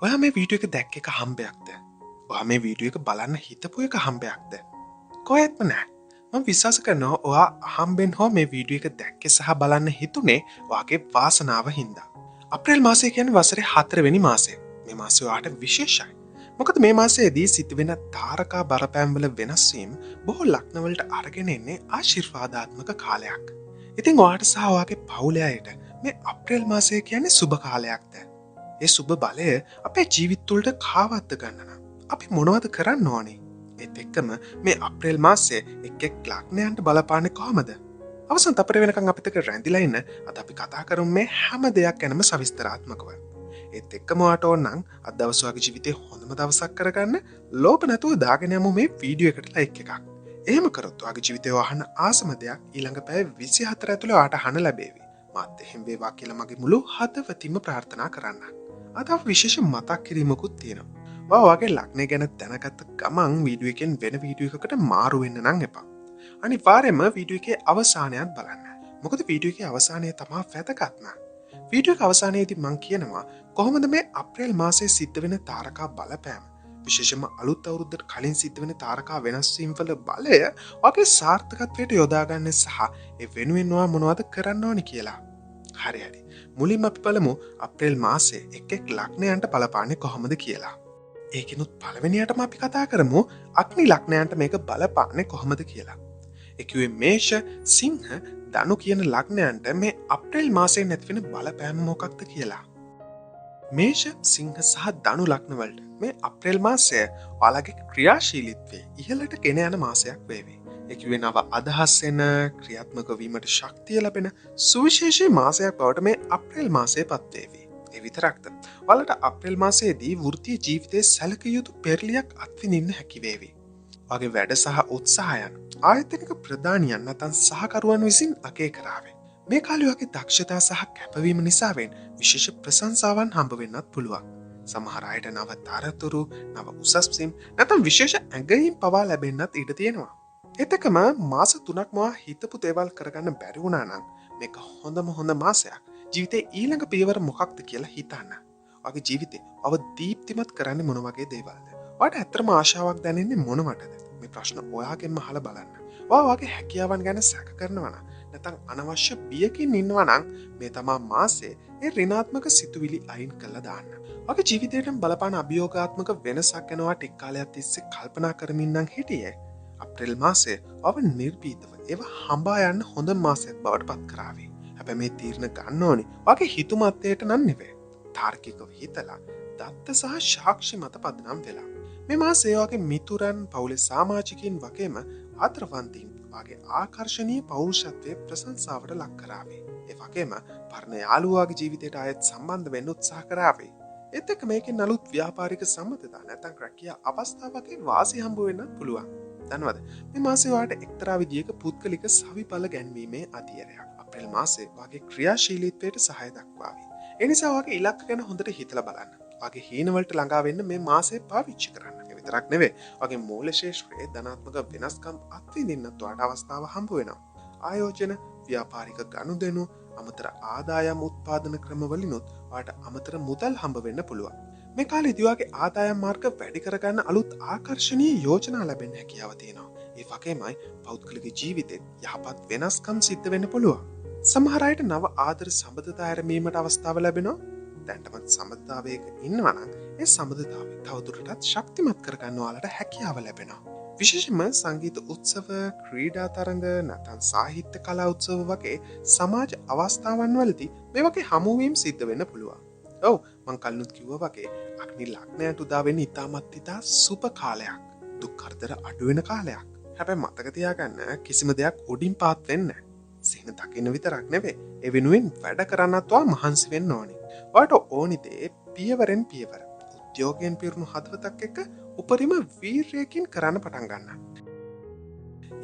ඔයා මේ වීඩියෝ එක දැක්ක එක හම්බයක්ද? ඔයා මේ වීඩියෝ එක බලන්න හිතපු එක හම්බයක්ද? කොහෙත්ම නෑ. මම විශ්වාස කරනවා ඔයා අහම්බෙන් හෝ මේ වීඩියෝ එක දැක්කේ සහ බලන්න හිතුනේ ඔයාගේ වාසනාව හින්දා. අප්‍රේල් මාසය කියන්නේ වසරේ 4 වෙනි මාසය. මේ මාසය ඔයාට විශේෂයි. මොකද මේ මාසයේදී සිදුවෙන තාරකා බලපෑම්වල වෙනස් වීම බොහෝ ලග්නවලට අරගෙන එන්නේ ආශිර්වාදාත්මක කාලයක්. ඉතින් ඔයාට සහ ඔයාගේ පවුලේ අයට මේ අප්‍රේල් මාසය කියන්නේ සුබ කාලයක්ද? ඒ සුබ බලය අපේ ජීවිත්තුවලට කාවත්ත ගන්නන අපි මොනවද කරන්න ඕනේ ඒත් එක්කම මේ අප්‍රේල් මාසය එක් ලක්නයන්ට බලපාන කොහමද අවසන් අපර වෙනකං අපිතක රැඳිලයින්න අද අපි කතා කරුම් මේ හැම දෙයක් ගැනම සවිස්තරාත්මකව ඒත් එක්කමවාට ඕන්නම් අදවස්වාගේ ජීවිතය හොඳම දවසක් කරගන්න ලෝප නැතුව දාගෙනයමු මේ වීඩියෝ එකට ලයික් එකක් එහෙම කරොත්වාගේ ජීවිතය වහන්න ආසම දෙයක් ඊළඟ පැය 24 ඇතුළ ආට හන ලැබේවි මාත් එහෙම වේවා කියලා මගේ මුළු හදවතින්ම ප්‍රාර්ථනා කරන්න අද විශේෂ මතක් කිරීමකුත් තියෙනවා වගේ ලක්නය ගැන දැනගත්ත ගමන් වීඩුව එකෙන් වෙන වීඩියෝ එකකට මාරු වෙන්න නං එපා අනිවාර්යයෙන්ම වීඩියෝ එකේ අවසානයත් බලන්න මොකද වීඩියෝ එකේ අවසානය තමා වැදගත්ම වීඩියෝ එක අවසානයේදී මං කියනවා කොහොමද මේ අප්‍රේල් මාසයේ සිද්ධ වෙන තාරකා බලපෑම විශේෂයෙන්ම අලුත් අවුරුද්දට කලින් සිද්ධ වෙන තාරකා වෙනස් වීම් වල බලය වගේ සාර්ථකත්වයට යොදා ගන්න සහ ඒ වෙනුවෙන් මොනවද කරන්න ඕනි කියලා හරි හරි මුලින්ම අපි බලමු අප්‍රේල් මාසේ එක් ලග්නයන්ට බලපාන්නේ කොහොමද කියලා. ඒකෙනුත් පළවෙනියටම අපි කතා කරමු අග්නි ලග්නයන්ට මේක බලපාන්නේ කොහොමද කියලා. ඒකියුවේ මේෂ, සිංහ, ධනු කියන ලග්නයන්ට මේ අප්‍රේල් මාසයේ නැතිවෙන බලපෑම මොකක්ද කියලා. මේෂ, සිංහ සහ ධනු ලග්නවලට මේ අප්‍රේල් මාසය ඔයාලගේ ක්‍රියාශීලීත්වයේ ඉහළට ගෙන යන මාසයක් වේවි. ඒකිවේ නව අදහස්සෙන ක්‍රියාත්මක වීමට ශක්තිය ලැබෙන සුවිශේෂී මාසයක් බවට මේ අප්‍රේල් මාසය පත්වේවි. ඒ විතරක්ද ඔයාලට අප්‍රේල් මාසයේදී වෘත්තීය ජීවිතයේ සැලකිය යුතු පෙරලියක් අත්විඳින්න හැකිවේවි. ඔයාගේ වැඩ සහ උත්සාහයන් ආයතනික ප්‍රධානියන් නැත්නම් සහකරුවන් විසින් අගය කරාවේ. මේ කාලේ ඔයාගේ දක්ෂතා සහ කැපවීම නිසාවෙන් විශේෂ ප්‍රශංසාවන් හම්බ වෙන්නත් පුළුවන්. සමහර අයට නව තරතුරු, නව උසස් සීම් නැත්නම් විශේෂ ඇඟයීම් පවා ලැබෙන්නත් ඉඩ තියෙනවා. එතකම මාස 3ක් මා හිතපු දේවල් කරගන්න බැරි වුණා නම් මේක හොඳ මාසයක්. ජීවිතේ ඊළඟ පියවර මොකක්ද කියලා හිතන්න. ඔයාගේ ජීවිතේ අව දීප්තිමත් කරන්නේ මොන වගේ දේවල්ද? ඔයාට ඇත්තටම ආශාවක් දැනෙන්නේ මොනවටද? මේ ප්‍රශ්න ඔයාගෙන්ම අහලා බලන්න. ඔයා ඔයාගේ හැකියාවන් ගැන සැක කරනවා නම් නැත්නම් අනවශ්‍ය බියකින් ඉන්නවා නම් මේ තමා මාසේ ඒ ඍණාත්මක සිතුවිලි අයින් කළා දාන්න. ඔයාගේ ජීවිතයට බලපාන අභියෝගාත්මක වෙනසක් ගැන ඔයා ටික කාලයක් තිස්සේ කල්පනා කරමින් නම් හිටියේ. අප්‍රේල් මාසය ඔව නිර්භීතව ඒව හඹා යන්න හොඳ මාසයක් බවට පත් කරාවේ. හැබැයි මේ තීරණ ගන්න ඕනේ ඔයාගේ හිතුමතයට නම් නෙවෙයි. තාර්කිකව හිතලා දත්ත සහ සාක්ෂි මත පදනම් වෙලා. මේ මාසය ඔයාගේ මිතුරන් පවුලේ සමාජිකයින් වගේම ආදරවන්තයින් ඔයාගේ ආකර්ශනීය පෞරුෂත්වයේ ප්‍රශංසාවට ලක් කරාවේ. ඒ වගේම පරණ යාළුවාගේ ජීවිතයට ආයෙත් සම්බන්ධ වෙන්න උත්සාහ කරාවේ. ඒත් එක්ක මේකෙන් අලුත් ව්‍යාපාරික සම්බන්ධතා නැත්නම් රැකියා අවස්ථාවක වාසි හම්බ වෙන්නත් පුළුවන්. දන්නවද මේ මාසේ වාට එක්තරා විදියක පුද්ගලික සවිඵල ගැන්වීමේ අධීරයක් අප්‍රේල් මාසේ වාගේ ක්‍රියාශීලීත්වයට සහාය දක්වාවි. ඒ නිසා වාගේ ඉලක්ක ගැන හොඳට හිතලා බලන්න. වාගේ හීනවලට ළඟා වෙන්න මේ මාසේ පාවිච්චි කරන්න. ඒ විතරක් නෙවෙයි වාගේ මූල ශේෂ්ත්‍රයේ ධනාත්මක වෙනස්කම් අත්විඳින්නත් වාට අවස්ථාව හම්බ වෙනවා. ආයෝජන, ව්‍යාපාරික ගනුදෙනු, අමතර ආදායම් උත්පාදන ක්‍රමවලිනුත් වාට අමතර මුදල් හම්බ වෙන්න පුළුවන්. මේ කාලේදී ඔයාගේ ආදායම් මාර්ග වැඩි කරගන්න අලුත් ආකර්ශනීය යෝජනා ලැබෙන්න හැකියාව තියෙනවා. ඒ වගේමයි පෞද්ගලික ජීවිතේ යහපත් වෙනස්කම් සිද්ධ වෙන්න පුළුවන්. සමහර අයට නව ආදර සම්බන්ධතා ආරම්භීමට අවස්ථාව ලැබෙනවා. දැන්ටමත් සම්බන්ධතාවයක ඉන්නවා නම් ඒ සම්බන්ධතාවය තවදුරටත් ශක්තිමත් කරගන්න ඔයාලට හැකියාව ලැබෙනවා. විශේෂයෙන්ම සංගීත උත්සව, ක්‍රීඩා තරඟ, නැත්නම් සාහිත්‍ය කලා උත්සව වගේ සමාජ අවස්ථාවන් වලදී මේ වගේ හමුවීම් සිද්ධ වෙන්න පුළුවන්. ඔව් මං කලිනුත් කිව්වා වගේ අග්නි ලග්නයට උදා වෙන්නේ ඉතාමත් සුබ කාලයක්. දුක් කරදර අඩු වෙන කාලයක්. හැබැයි මතක තියාගන්න කිසිම දෙයක් උඩින් පාත් වෙන්නේ නැහැ. සිහින දකින්න විතරක් නෙවෙයි ඒ වෙනුවෙන් වැඩ කරන්නත් ඔයා මහන්සි වෙන්න ඕනේ. ඔයාට ඕනි දේ පියවරෙන් පියවර උද්‍යෝගයෙන් පිරුණු හදවතක් එක්ක උපරිම වීර්යයෙන් කරන්න පටන් ගන්න.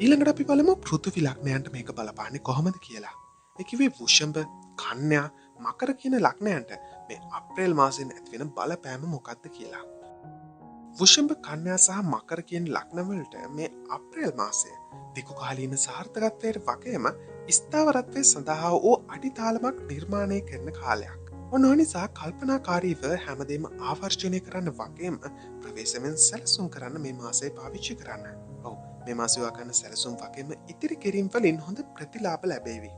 ඊළඟට අපි බලමු පෘථිවි ලග්නයන්ට මේක බලපාන්නේ කොහොමද කියලා. ඒ කිව්වේ වෘෂභ, කන්‍යා, මකර කියන ලග්නයන්ට මේ අප්‍රේල් මාසයෙන් ඇතිවෙන බලපෑම මොකක්ද කියලා. වෘෂභ, කන්‍යා සහ මකර කියන ලග්නවලට මේ අප්‍රේල් මාසය දීර්ඝකාලීන සාර්ථකත්වයට වගේම ස්ථාවරත්වයේ සඳහා වූ අඩිතාලමක් නිර්මාණය කරන කාලයක්. ඔන්න නිසා කල්පනාකාරීව හැමදේම ආවර්ජනය කරන්න වගේම ප්‍රවේශමෙන් සැලසුම් කරන්න මේ මාසය පාවිච්චි කරන්න. ඔව් මේ මාසය ගන්න සැලසුම් වගේම ඉතිරි කිරීම් වලින් හොඳ ප්‍රතිලාභ ලැබේවි.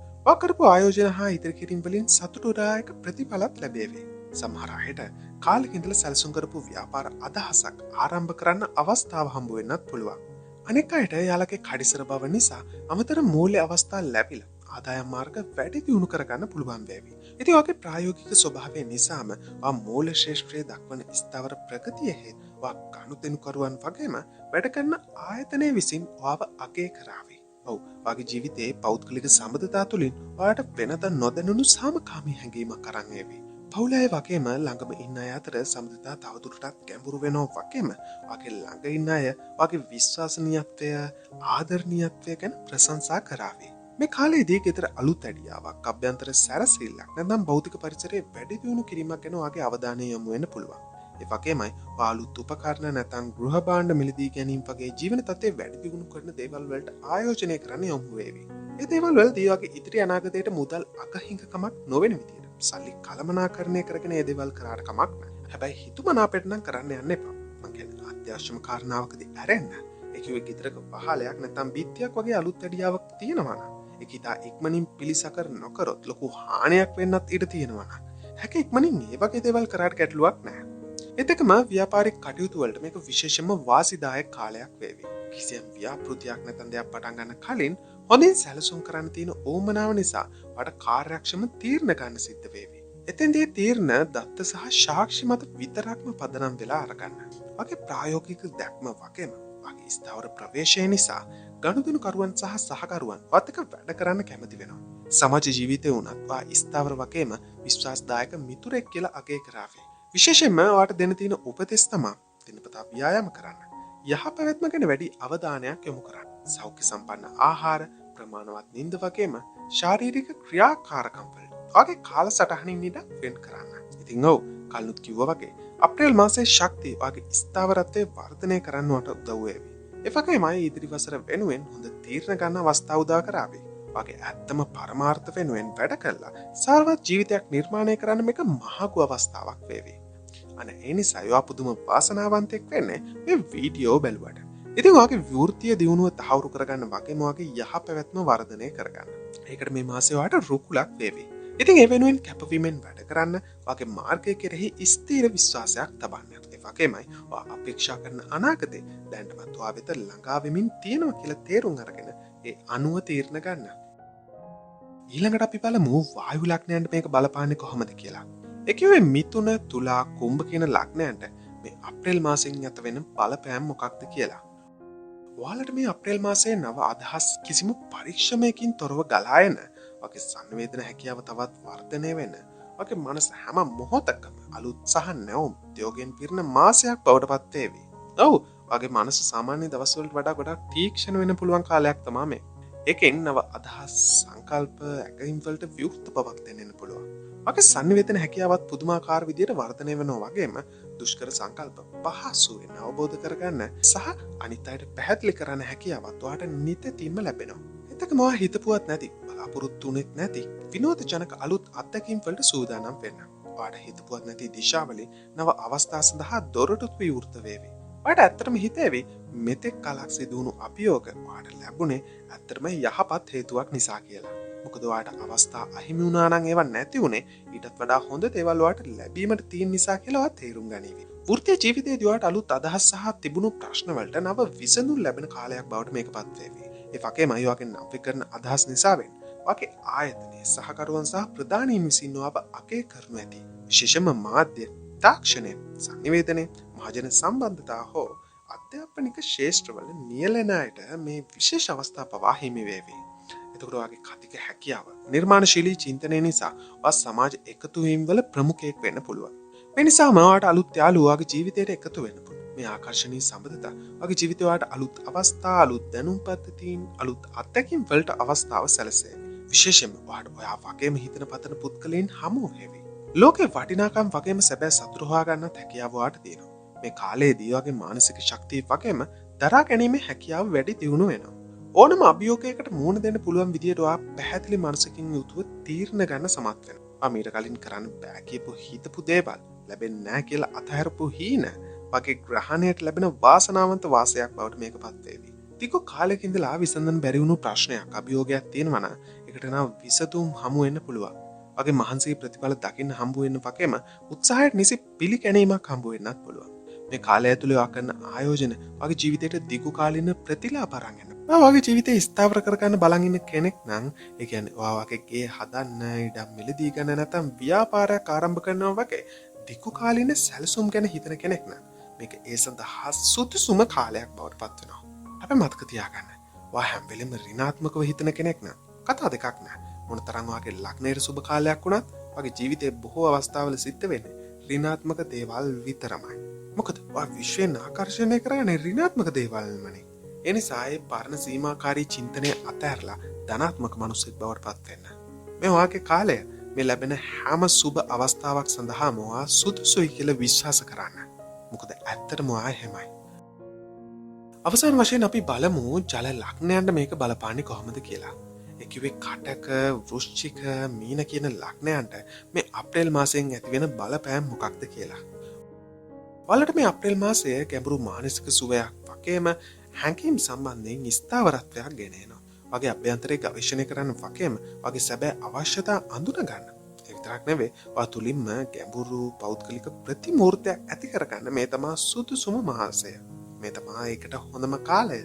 කරපු ආයෝජන හා ඉතිරි කිරීම් වලින් සතුටුදායක ප්‍රතිඵලත් ලැබේවි. සමහර අයට කාලෙක ඉඳලා සැලසුම් කරපු ව්‍යාපාර අදහසක් ආරම්භ කරන්න අවස්ථාව හම්බ වෙන්නත් පුළුවන්. අනෙක් අයට යාළගේ කඩිසර බව නිසා අමතර මූල්‍ය අවස්ථා ලැබිලා ආදායම් මාර්ග වැඩි දියුණු කරගන්න පුළුවන් වේවි. ඉතින් ඔයාගේ ප්‍රායෝගික ස්වභාවය නිසාම ඔයා මූල්‍ය ශ්‍රේෂ්ඨයේ දක්වන ස්ථාවර ප්‍රගතිය හේතු ඔයා ගනුදෙනුකරුවන් වගේම වැඩ කරන ආයතනය විසින් ඔයාව අගය කරાવી. ඔව් ඔයාගේ ජීවිතයේ පෞද්ගලික සම්බන්ධතා තුළින් ඔයාට වෙනද නොදැනුණු සාමකාමී හැඟීමක් අරන් එවි. පවුල අය වගේම ළඟම ඉන්න අය අතර සම්බන්ධතා තවදුරටත් ගැඹුරු වෙනවා වගේම ඔයාගේ ළඟ ඉන්න අය ඔයාගේ විශ්වාසනීයත්වය ආදරණීයත්වය ගැන ප්‍රශංසා කරાવી. මේ කාලේදී ගෙදර අලුත් ඇඩියාවක් අභ්‍යන්තර සැරසිල්ලක් නැත්නම් භෞතික පරිසරයේ වැඩි දියුණු කිරීමක් ගැන ඔයාගේ අවධානය යොමු වෙන්න පුළුවන්. ඒ වගේමයි ඔයා අලුත් උපකරණ නැත්නම් ගෘහ භාණ්ඩ මිලදී ගැනීම වගේ ජීවන තත්ත්වයේ වැඩි දියුණු කරන දේවල් වලට ආයෝජනය කරන්න යොමු වෙවි. මේ දේවල් වලදී ඔයාගේ ඉදිරි අනාගතයට මුදල් අකහිඟකමක් නොවන විදියට සල්ලි කළමනාකරණය කරගෙන ඒ දේවල් කරාට කමක් නැහැ. හැබැයි හිතුමනාපෙට නම් කරන්න යන්න එපා. මං කියන්නේ අත්‍යවශ්‍යම කාරණාවකදී ඇරෙන්න. ඒ කිව්වේ ගෙදරක වහලයක් නැත්නම් බිත්තියක් වගේ අලුත් ඇඩියාවක් තියෙනවා නම් ඒක ඉතා ඉක්මනින් පිළිසකර නොකරොත් ලොකු හානියක් වෙන්නත් ඉඩ තියෙනවා නම් හැක ඉක්මනින් මේ වගේ දේවල් කරාට ගැටලුවක් නැහැ. එතකම ව්‍යාපාරික කටයුතු වලට මේක විශේෂයෙන්ම වාසිදායක කාලයක් වේවි. කිසියම් ව්‍යාපෘතියක් නැත්නම් දෙයක් පටන් ගන්න කලින් හොඳින් සැලසුම් කරන්න තියෙන ඕමනාව නිසා ඔයාලට කාර්යක්ෂම තීරණ ගන්න සිද්ධ වේවි. එතෙන්දී තීරණ දත්ත සහ සාක්ෂි මත විතරක්ම පදනම් වෙලා අරගන්න. වගේ ප්‍රායෝගික දැක්ම වගේම වගේ ස්ථාවර ප්‍රවේශය නිසා ගනුදෙනුකරුවන් සහ සහකරුවන් වත් එක්ක වැඩ කරන්න කැමති වෙනවා. සමාජ ජීවිතේ වුණත් වා ස්ථාවර වගේම විශ්වාසදායක මිතුරෙක් කියලා අගය කරાવી. විශේෂයෙන්ම ඔයාලට දෙන්න තියෙන උපදෙස් තමයි දිනපතා ව්‍යායාම කරන්න. යහපැවැත්ම ගැන වැඩි අවධානයක් යොමු කරන්න. සෞඛ්‍ය සම්පන්න ආහාර, ප්‍රමාණවත් නිින්ද වගේම ශාරීරික ක්‍රියාකාරකම් වලට ඔයාගේ කාලසටහනින් ඉඩක් වෙන් කරන්න. ඉතින් ඔව් කල්නුත් කිව්වා වගේ අප්‍රේල් මාසයේ ශක්තිය ඔයාගේ ස්ථාවරත්වය වර්ධනය කරන්නට උදව් වේවි. ඒ වගේමයි ඉදිරි වසර වෙනුවෙන් හොඳ තීරණ ගන්න අවස්ථාව උදා කරાવી. ඔයාගේ ඇත්තම පරමාර්ථ වෙනුවෙන් වැඩ කළා සාර්වත් ජීවිතයක් නිර්මාණය කරන්න මේක මහඟු අවස්ථාවක් වේවි. අනේ ඒ නිසා ඔයා පුදුම වාසනාවන්තයෙක් වෙන්නේ මේ වීඩියෝ බැලුවට. ඉතින් ඔයාගේ වෘත්තීය දියුණුව තහවුරු කරගන්න වගේම ඔයාගේ යහපැවැත්ම වර්ධනය කරගන්න. ඒකට මේ මාසේ ඔයාට රුකුලක් වේවි. ඉතින් ඒ වෙනුවෙන් කැපවීමෙන් වැඩ කරන්න ඔයාගේ මාර්ගය කෙරෙහි ස්ථීර විශ්වාසයක් තබන්න. ඒ වගේමයි ඔයා අපේක්ෂා කරන අනාගතේ දැනටමත් ඔයා වෙත ළඟා වෙමින් තියෙනවා කියලා තේරුම් අරගෙන ඒ අනුව තීරණ ගන්න. ඊළඟට අපි බලමු වායු ලග්නයන්ට මේක බලපාන්නේ කොහොමද කියලා. ඒ කිව්වේ මිථුන, තුලා, කුම්භ කියන ලග්නයන්ට මේ අප්‍රේල් මාසෙන් යත වෙන බලපෑම් මොකක්ද කියලා. ඔයාලට මේ අප්‍රේල් මාසයේ නව අදහස් කිසිම පරීක්ෂණයකින් තොරව ගලා එන ඔයාගේ සංවේදන හැකියාව තවත් වර්ධනය වෙන ඔයාගේ මනස හැම මොහොතකම අලුත් සහ නැවුම් උද්‍යෝගයෙන් පිරෙන මාසයක් බවට පත් වේවි. ඔව් ඔයාගේ මනස සාමාන්‍ය දවස්වලට වඩා ගොඩක් තීක්ෂණ වෙන්න පුළුවන් කාලයක් තමයි මේ. ඒකෙන් නව අදහස්, සංකල්ප, ඇගීම් වලට විවෘත බවක් දැනෙන්න පුළුවන්. ඔයාගේ සංවේදන හැකියාවත් පුදුමාකාර විදියට වර්ධනය වෙනවා වගේම දුෂ්කර සංකල්ප පහසුවෙන් අවබෝධ කරගන්න සහ අනිත් අයට පැහැදිලි කරන්න හැකියාවත් ඔයාට නිතින්ම ලැබෙනවා. එතකම ඔයා හිතපුවත් නැති, බලාපොරොත්තු වෙන්නේ නැති විනෝදජනක අලුත් අත්දැකීම් වලට සූදානම් වෙන්න. ඔයාට හිතපුවත් නැති දිශාවලින් නව අවස්ථා සඳහා දොරටු විවෘත වේවි. ඔයාට ඇත්තටම හිතේවි මෙතෙක් කලක් සිදුණු අභියෝග ඔයාට ලැබුණේ ඇත්තටම යහපත් හේතුවක් නිසා කියලා. මොකද ඔයාට අවස්ථා අහිමි වුණා නම් ඒවා නැති උනේ ඊටත් වඩා හොඳ දේවල් ඔයාට ලැබීමට තියෙන නිසා කියලා ඔයා තේරුම් ගනිවි. වෘත්තීය ජීවිතයේදී ඔයාට අලුත් අදහස් සහ තිබුණු ප්‍රශ්න වලට නව විසඳුම් ලැබෙන කාලයක් බවට මේකපත් වේවි. ඒ වගේම ඔයාගේ නවීකරණ අදහස් නිසා ඔයාගේ ආයතනයේ සහකරුවන් සහ ප්‍රධානීන් විසින් ඔයාව අගය කරනු ඇති. විශේෂයෙන්ම මාධ්‍ය, තාක්ෂණය, සංනිවේදනය, මහජන සම්බන්ධතා හෝ අධ්‍යාපනික ශාස්ත්‍රවල නියැලෙන අයට මේ විශේෂ අවස්ථා පවා හිමි වේවි. එතකොට ඔයාගේ කතික හැකියාව, නිර්මාණශීලී චින්තනය නිසා ඔයා සමාජ එකතු වීම වල ප්‍රමුඛයෙක් වෙන්න පුළුවන්. මේ නිසාම ඔයාට අලුත් යාළුවෝ ඔයාගේ ජීවිතයට එකතු වෙන්න පුළුවන්. මේ ආකර්ෂණීය සම්බන්ධතා ඔයාගේ ජීවිතේ ඔයාට අලුත් අවස්ථා, අලුත් දැනුම් පද්ධතීන්, අලුත් අත්දැකීම් වලට අවස්ථාව සැලසෙයි. විශේෂයෙන්ම ඔයාට ඔයා වගේම හිතන පතන පුද්ගලයන් හමු වෙවි. ලෝකේ වටිනාකම් වගේම සැබෑ සතුට හොයාගන්නත් හැකියාව ඔයාට තියෙනවා. මේ කාලයේදී ඔයාගේ මානසික ශක්තිය වගේම දරා ගැනීමේ හැකියාව වැඩි දියුණු වෙනවා. ඕනම අභියෝගයකට මුහුණ දෙන්න පුළුවන් විදියට ඔයා පැහැදිලි මනසකින් යුතුව තීරණ ගන්න සමත් වෙනවා. මීට කලින් කරන්න බෑ කියපු හිතපු දේවල් ලැබෙන්නේ නැහැ කියලා අතහැරපු හීන වගේ ග්‍රහණයට ලැබෙන වාසනාවන්ත වාසයක් බවට මේක පත් වේවි. ටික කාලෙක ඉඳලා විසඳන්න බැරි වුණු ප්‍රශ්නයක් අභියෝගයක් තියෙනවා නම් ඒකට නම් විසඳුම් හමු වෙන්න පුළුවන්. වගේ මහන්සියේ ප්‍රතිඵල දකින්න හම්බ වෙන්න වගේම උත්සාහයට නිසි පිළිගැනීමක් හම්බ වෙන්නත් පුළුවන්. මේ කාලය ඇතුළේ ඔයා කරන ආයෝජන වගේ ජීවිතයට දිගු කාලින ප්‍රතිලාභ අරන් එන්න. ඔයා වගේ ජීවිතේ ස්ථාවර කරගන්න බලන් ඉන්න කෙනෙක් නම් ඒ කියන්නේ ඔයා වගේ ගේ හදන්න ඉඩම් මිලදී ගන්න නැත්නම් ව්‍යාපාරයක් ආරම්භ කරනවා වගේ දිගු කාලින සැලසුම් ගැන හිතන කෙනෙක් නම් මේක ඒ සඳහා සුදුසුම කාලයක් බවට පත් වෙනවා. හැබැයි මතක තියාගන්න. ඔයා හැම වෙලෙම ඍණාත්මකව හිතන කෙනෙක් නම් කතා දෙකක් නෑ. මොනතරම් ඔයාගේ ලග්නයේ සුබ කාලයක් වුණත් ඔයාගේ ජීවිතේ බොහෝ අවස්ථාවල සිද්ධ වෙන්නේ ඍණාත්මක දේවල් විතරමයි. මොකද ඔයා විශ්වෙන් ආකර්ෂණය කරන්නේ ඍණාත්මක දේවල්මනේ. ඒ නිසා ඒ පරණ සීමාකාරී චින්තනය අතහැරලා ධනාත්මක මිනිසෙක් බවට පත් වෙන්න. මේ ඔයාගේ කාලය මේ ලැබෙන හැම සුබ අවස්ථාවක් සඳහාම ඔයා සුදුසුයි කියලා විශ්වාස කරන්න. මොකද ඇත්තටම ඔයා එහෙමයි. අවසාන වශයෙන් අපි බලමු ජල ලග්නයන්ට මේක බලපාන්නේ කොහොමද කියලා. ඒ කිව්වේ කටක, වෘශ්චික, මීන කියන ලග්නයන්ට මේ අප්‍රේල් මාසයෙන් ඇතිවෙන බලපෑම් මොකක්ද කියලා. ඔයාලට මේ අප්‍රේල් මාසය ගැඹුරු මානසික සුවයක් වගේම හැඟීම් සම්බන්ධයෙන් ස්ථාවරත්වයක් ගෙන එනවා. වගේ අභ්‍යන්තරයේ ගවේෂණය කරන්න වගේම වගේ සැබෑ අවශ්‍යතා අඳුන ගන්න. ඒ විතරක් නෙවෙයි, ඔයා තුලින්ම ගැඹුරු පෞද්ගලික ප්‍රතිමූර්තියක් ඇති කරගන්න මේ තමයි සුදුසුම මාසය. මේ තමයි ඒකට හොඳම කාලය.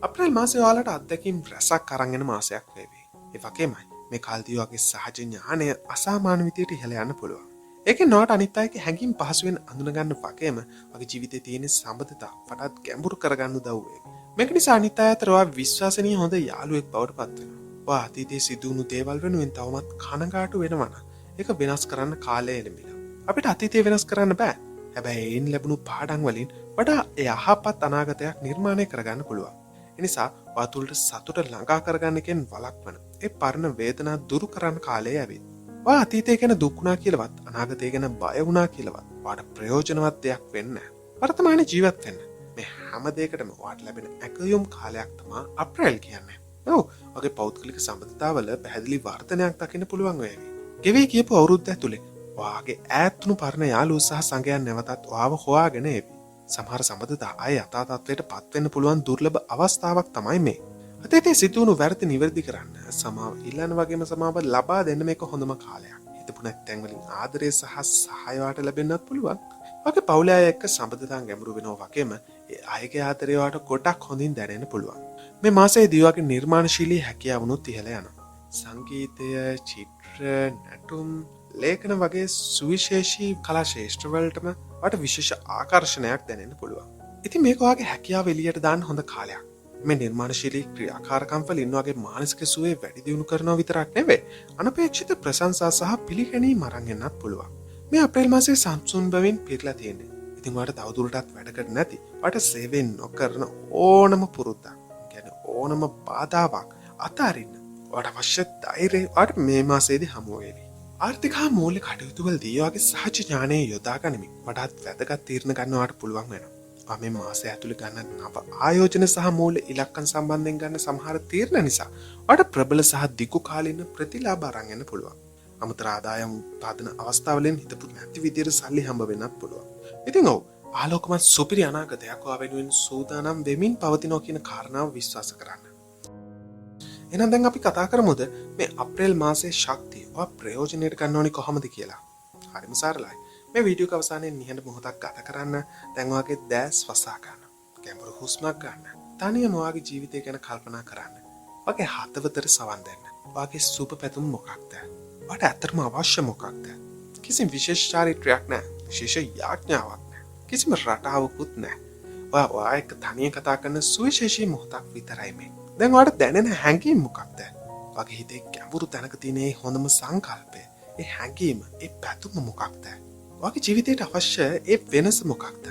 අප්‍රේල් මාසය ඔයාලට අත්දැකීම් රැසක් අරන් එන මාසයක් වේවි. ඒ වගේමයි මේ කාලදී ඔයාගේ සහජ ඥානය අසාමාන්‍ය විදියට ඉහළ යන්න පුළුවන්. ඒකෙන් නොට අනිත් අයගේ හැඟීම් පහසුවෙන් අඳුනගන්න වගේම වගේ ජීවිතේ තියෙන සම්බන්ධතා වඩාත් ගැඹුරු කරගන්න උදව් වේවි. මේක නිසා අනිත් අය අතර ඔයා විශ්වාසනීය හොඳ යාළුවෙක් බවට පත් වෙනවා. ඔයා අතීතයේ සිදුවුණු දේවල් වෙනුවෙන් තවමත් කනගාටු වෙනවා නම් ඒක වෙනස් කරන්න කාලය එළඹිලා. අපිට අතීතය වෙනස් කරන්න බෑ. හැබැයි ඒන් ලැබුණු පාඩම් වලින් වඩා යහපත් අනාගතයක් නිර්මාණය කරගන්න පුළුවන්. ඒ නිසා ඔයා තුළට සතුට ළඟා කරගන්න එකෙන් වළක්වන ඒ පරණ වේදනා දුරු කරන්න කාලය ඇවිත්. ඔයා අතීතය ගැන දුක් වුණා කියලාවත් අනාගතය ගැන බය වුණා කියලාවත් ඔයාට ප්‍රයෝජනවත් දෙයක් වෙන්නේ නැහැ. වර්තමානයේ ජීවත් වෙන්න. මේ හැම දෙයකටම ඔයාට ලැබෙන ඇකයුම් කාලයක් තමයි අප්‍රේල් කියන්නේ. ඔව්, ඔගේ පෞද්ගලික සම්බන්ධතාවල පැහැදිලි වර්ධනයක් දකින්න පුළුවන් වේවි. ගෙවී කියපු අවුරුද්ද ඇතුලේ ඔයාගේ ඈත්තුණු පරණ යාළුවෝ සහ සංගයන් නැවතත් ඔයාව හොයාගෙන එවි. සමහර සම්බන්ධතා ආය යථා තත්ත්වයට පත් වෙන්න පුළුවන් දුර්ලභ අවස්ථාවක් තමයි මේ. අතීතයේ සිදුවුණු වැරදි නිවැරදි කරන්න, සමාව ඉල්ලන වගේම සමාව ලබා දෙන්න මේක හොඳම කාලයක්. හිතපු නැත්නම් වලින් ආදරය සහ සහාය වාට ලැබෙන්නත් පුළුවන්. ඔගේ පවුලේ අය එක්ක සම්බන්ධතාන් ගැඹුරු වෙනවා වගේම ඒ අයගේ ආදරය වාට ගොඩක් හොඳින් දැනෙන්න පුළුවන්. මේ මාසයේදී ඔයාගේ නිර්මාණශීලී හැකියාවනුත් ඉහළ යනවා. සංගීතය, චිත්‍ර, නැටුම්, ලේඛන වගේ සුවිශේෂී කලා ශේෂ්ත්‍ර වලටම ඔයාට විශේෂ ආකර්ෂණයක් දැනෙන්න පුළුවන්. ඉතින් මේක ඔයාගේ හැකියාව එළියට දාන්න හොඳ කාලයක්. මේ නිර්මාණශීලී ක්‍රියාකාරකම් වලින් ඔයාගේ මානසික සුවය වැඩි දියුණු කරනවා විතරක් නෙවෙයි, අනපේක්ෂිත ප්‍රශංසා සහ පිළිගැනීම අරන් එන්නත් පුළුවන්. මේ අප්‍රේල් මාසයේ සම්සුන් බවින් පිරලා තියෙන්නේ. ඉතින් ඔයාට තවදුරටත් වැඩකට නැති, ඔයාට සේවය නොකරන ඕනම පුරුද්දක්, කියන්නේ ඕනම බාධාවක් අතාරින්න ඔයාට අවශ්‍ය ධෛර්යය ඔයාට මේ මාසයේදී හමු වේවි. ආර්ථික හා මූල්‍ය කටයුතු වලදී ඔයාගේ සහජ ඥානය යොදා ගනිමින් වඩාත් වැදගත් තීරණ ගන්න ඔයාට පුළුවන් වෙනවා. ඔයා මේ මාසය ඇතුළේ ගන්න නව ආයෝජන සහ මූල්‍ය ඉලක්කම් සම්බන්ධයෙන් ගන්න සමහර තීරණ නිසා ඔයාට ප්‍රබල සහ දිගු කාලින ප්‍රතිලාභ අරන් එන්න පුළුවන්. අමතර ආදායම් උත්පාදන අවස්ථාවලින් හිතපු නැති විදියට සල්ලි හම්බ වෙන්නත් පුළුවන්. ඉතින් ඔව්, ආලෝකමත් සුපිරි අනාගතයක් ඔයා වෙනුවෙන් සූදානම් වෙමින් පවතිනවා කියන කාරණාව විශ්වාස කරන්න. එහෙනම් දැන් අපි කතා කරමුද මේ අප්‍රේල් මාසයේ ශක්තිය ඔයා ප්‍රයෝජනයට ගන්න ඕනි කොහොමද කියලා. හරිම සරලයි. මේ වීඩියෝ එක අවසානයේ නිහඬ මොහොතක් ගත කරන්න. දැන් ඔයාගේ දැස් වසා ගන්න. ගැඹුරු හුස්මක් ගන්න. තනියම ඔයාගේ ජීවිතය ගැන කල්පනා කරන්න. ඔයාගේ හදවතට සවන් දෙන්න. ඔයාගේ සුබ පැතුම් මොකක්ද? ඔයාට ඇත්තටම අවශ්‍ය මොකක්ද? කිසිම විශේෂ චාරිත්‍රයක් නැහැ. විශේෂ යාඥාවක් නැහැ. කිසිම රටාවකුත් නැහැ. ඔයා එක්ක තනියෙන් කතා කරන සුවිශේෂී මොහොතක් විතරයි මේ. දැන් ඔයාට දැනෙන හැඟීම මොකක්ද? ඔයාගේ හිතේ ගැඹුරු තැනක තියෙන ඒ හොඳම සංකල්පය, ඒ හැඟීම, ඒ පැතුම මොකක්ද? ඔයාගේ ජීවිතයට අවශ්‍ය ඒ වෙනස මොකක්ද?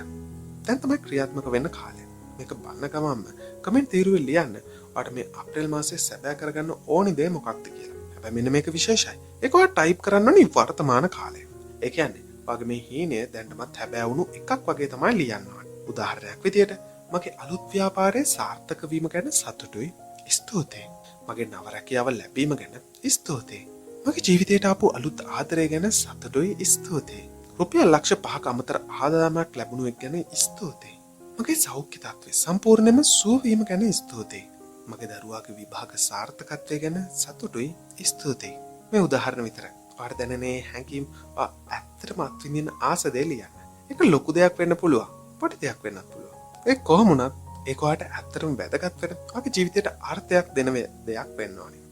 දැන් තමයි ක්‍රියාත්මක වෙන්න කාලය. මේක බලන ගමන්ම කමෙන්ට් තීරුවේ ලියන්න ඔයාට මේ අප්‍රේල් මාසයේ සැබෑ කරගන්න ඕනි දේ මොකක්ද කියලා. හැබැයි මෙන්න මේක විශේෂයි. ඒක ඔයා ටයිප් කරන්න ඕනි වර්තමාන කාලය. ඒ කියන්නේ ඔයාගේ මේ හීනය දැන්ටමත් හැබෑ වුණු එකක් වගේ තමයි ලියන්න ඕනේ. උදාහරණයක් විදියට මගේ අලුත් ව්‍යාපාරයේ සාර්ථක වීම ගැන සතුටුයි. ස්තුතියි. මගේ නව රැකියාව ලැබීම ගැන ස්තුතියි. මගේ ජීවිතයට ආපු අලුත් ආදරය ගැන සතුටුයි ස්තුතියි. රුපියල් ලක්ෂ 5ක අමතර ආදායමක් ලැබුණු එක ගැන ස්තුතියි. මගේ සෞඛ්‍ය තත්ත්වය සම්පූර්ණයෙන්ම සුව වීම ගැන ස්තුතියි. මගේ දරුවාගේ විභාග සාර්ථකත්වය ගැන සතුටුයි ස්තුතියි. මේ උදාහරණ විතරයි. ඔයාලට දැනෙනේ හැඟීම් ඇත්තටම අත්විඳින්න ආස දේ ලියන්න. ඒක ලොකු දෙයක් වෙන්න පුළුවන්. පොඩි දෙයක් වෙන්නත් පුළුවන්. ඒ කොහොම වුණත් ඒක ඔයාලට ඇත්තටම වැදගත් වෙන ඔයාගේ ජීවිතයට අර්ථයක් දෙන දෙයක් වෙන්න ඕනේ.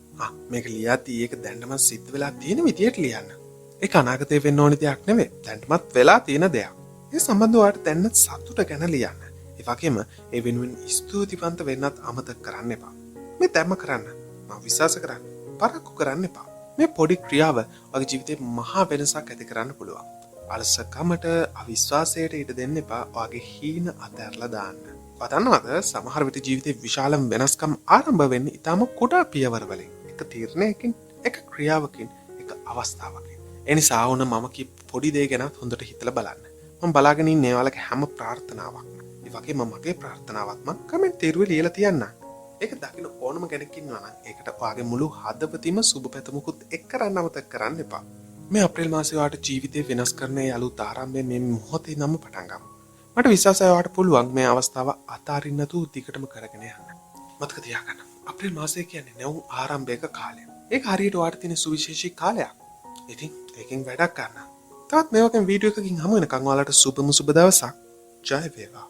මේක ලියද්දී ඒක දැන්නම සිද්ධ වෙලා තියෙන විදියට ලියන්න. ඒක අනාගතේ වෙන්න ඕනි දෙයක් නෙවෙයි. දැන්ටමත් වෙලා තියෙන දෙයක්. ඒ සම්බන්ධව ඔයාලට දැන්න සතුට ගැන ලියන්න. ඒ වගේම ඒ වෙනුවෙන් ස්තුතිවන්ත වෙන්නත් අමතක කරන්න එපා. මේ දැම්ම කරන්න. මම විශ්වාස කරන්නේ. පරක්කු කරන්න එපා. මේ පොඩි ක්‍රියාව ඔයාගේ ජීවිතේ මහා වෙනසක් ඇති කරන්න පුළුවන්. අලසකමට අවිශ්වාසයට ඉඩ දෙන්න එපා. ඔයාගේ හීන අතහැරලා දාන්න. ඔයා දන්නවද සමහර විට ජීවිතේ විශාල වෙනස්කම් ආරම්භ වෙන්නේ ඊටම කුඩා පියවර වලින්. එක තීරණයකින්, එක ක්‍රියාවකින්, එක අවස්ථාවකින්. ඒ නිසා වුණ මම කී පොඩි දේ ගැන හොඳට හිතලා බලන්න. මම බලාගෙන ඉන්නේ ඔයාලගේ හැම ප්‍රාර්ථනාවක්ම. ඒ වගේම මගේ ප්‍රාර්ථනාවත් මම කමෙන්ට් තීරුවේ ලියලා තියන්න. ඒක දකින්න ඕනම කෙනෙක් ඉන්නවා නම් ඒකට ඔයාගේ මුළු හදවතින්ම සුබ පැතුමකුත් එක් කරන්න අමතක කරන්න එපා. මේ අප්‍රේල් මාසේ ඔයාට ජීවිතේ වෙනස් කරන අලුත් ආරම්භය මේ මොහොතේ නම් පටන් ගමු. මට විශ්වාසයි ඔයාට පුළුවන් මේ අවස්ථාව අතාරින්න නැතුව දිගටම කරගෙන යන්න. මතක තියාගන්න. අප්‍රේල් මාසය කියන්නේ නැවුම් ආරම්භයක කාලය. ඒක හරියට ඔයාට තියෙන සුවිශේෂී කාලයක්. ඉතින් ඒකෙන් වැඩක් ගන්න. තවත් මේ වගේ වීඩියෝ එකකින් හමු වෙනකන් ඔයාලට සුබම සුබ දවසක්. ජය වේවා.